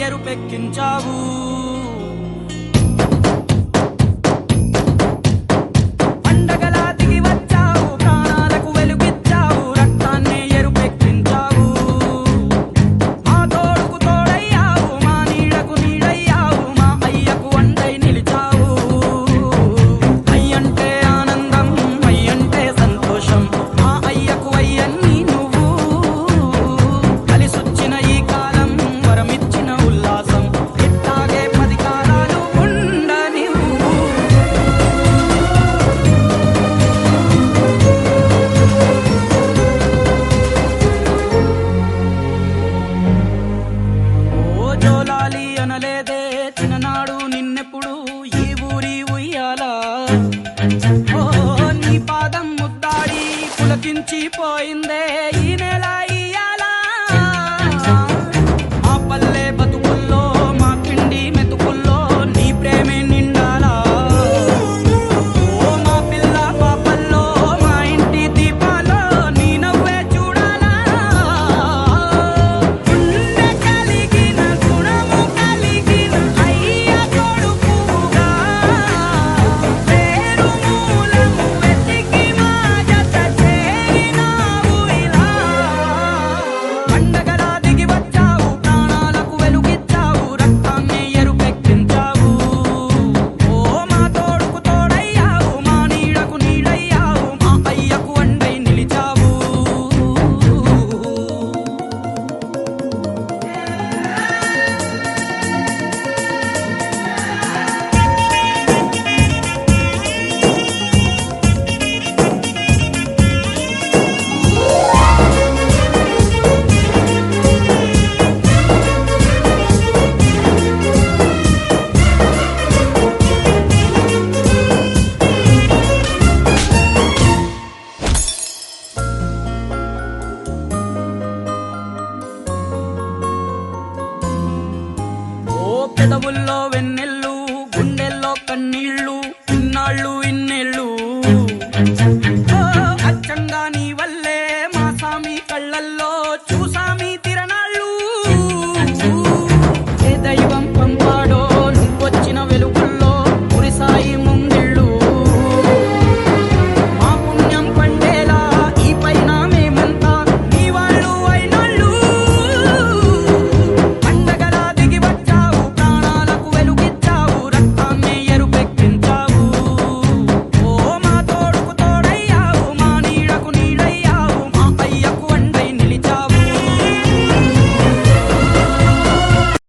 ఎరుపెక్కించావు. అనలేదే చిన్ననాడు నిన్నెప్పుడు ఈ ఊరి ఉయ్యాలా. ఓ నీ పాదం ముద్దాడి పులకించిపోయిందే ఈ నెల ఇయ్యాలా. మా పల్లె బతుకుల్లో మా పిండి మెతుకుల్లో నీ ప్రేమే నిండాలా. ఓ మా పిల్ల పాపల్లో మా ఇంటి దీపాల్లో నీ నవ్వే చూడాలా. గుండె కలిగిన గుణము కలిగిన అయ్య కొడుకుగా పేరు మూలము వెతికి మా జత చేరినావు ఇలా. పండగలా దిగి వచ్చావు ప్రాణాలకు వెలుగిచ్చావు రక్తాన్ని ఎరుపెక్కించావు. ఓ మా తోడుకు తోడయ్యావు మా నీడకు నీడయ్యావు మా అయ్యకు అండై నిలిచావు. ఓ పెదవుల్లో వెన్నెల్లు గుండెల్లో కన్నీళ్ళు